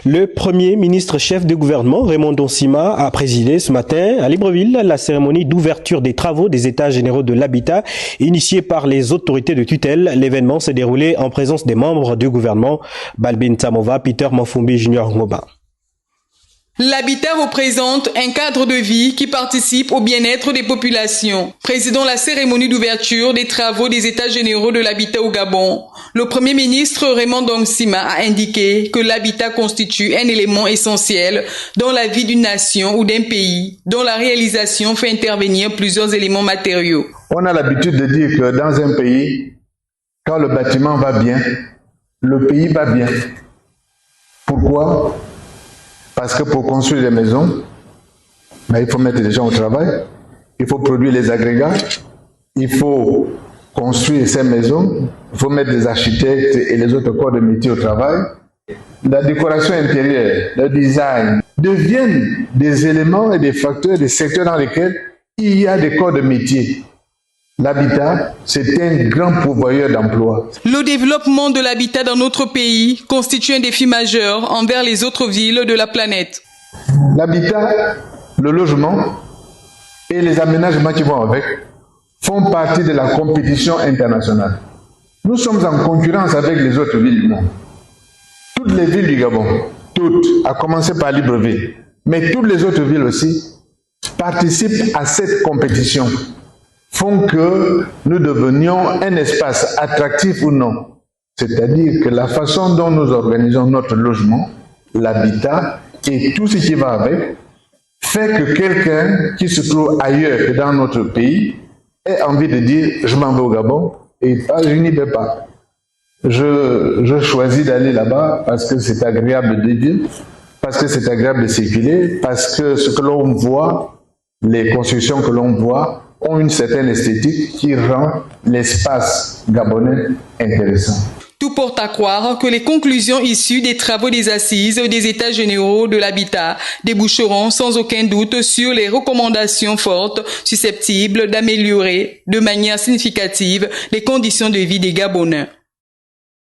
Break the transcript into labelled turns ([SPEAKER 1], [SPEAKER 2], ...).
[SPEAKER 1] Le premier ministre chef de gouvernement, Raymond Donsima, a présidé ce matin à Libreville la cérémonie d'ouverture des travaux des États généraux de l'habitat initiée par les autorités de tutelle. L'événement s'est déroulé en présence des membres du gouvernement, Balbin Tamova, Peter Mafumbi Junior Ngoba.
[SPEAKER 2] L'habitat représente un cadre de vie qui participe au bien-être des populations. Présidant la cérémonie d'ouverture des travaux des États généraux de l'habitat au Gabon, le Premier ministre Raymond Donsima a indiqué que l'habitat constitue un élément essentiel dans la vie d'une nation ou d'un pays, dont la réalisation fait intervenir plusieurs éléments matériaux.
[SPEAKER 3] On a l'habitude de dire que dans un pays, quand le bâtiment va bien, le pays va bien. Pourquoi ? Parce que pour construire des maisons, il faut mettre des gens au travail, il faut produire les agrégats, il faut construire ces maisons, il faut mettre des architectes et les autres corps de métier au travail. La décoration intérieure, le design deviennent des éléments et des facteurs, des secteurs dans lesquels il y a des corps de métier. L'habitat, c'est un grand pourvoyeur d'emplois.
[SPEAKER 2] Le développement de l'habitat dans notre pays constitue un défi majeur envers les autres villes de la planète.
[SPEAKER 3] L'habitat, le logement et les aménagements qui vont avec font partie de la compétition internationale. Nous sommes en concurrence avec les autres villes du monde. Toutes les villes du Gabon, toutes, à commencer par Libreville, mais toutes les autres villes aussi, participent à cette compétition, font que nous devenions un espace attractif ou non. C'est-à-dire que la façon dont nous organisons notre logement, l'habitat et tout ce qui va avec, fait que quelqu'un qui se trouve ailleurs que dans notre pays ait envie de dire « je m'en vais au Gabon » et « je n'y vais pas ». Je choisis d'aller là-bas parce que c'est agréable de vivre, parce que c'est agréable de circuler, parce que ce que l'on voit, les constructions que l'on voit, ont une certaine esthétique qui rend l'espace gabonais intéressant.
[SPEAKER 2] Tout porte à croire que les conclusions issues des travaux des assises des États généraux de l'habitat déboucheront sans aucun doute sur les recommandations fortes susceptibles d'améliorer de manière significative les conditions de vie des Gabonais.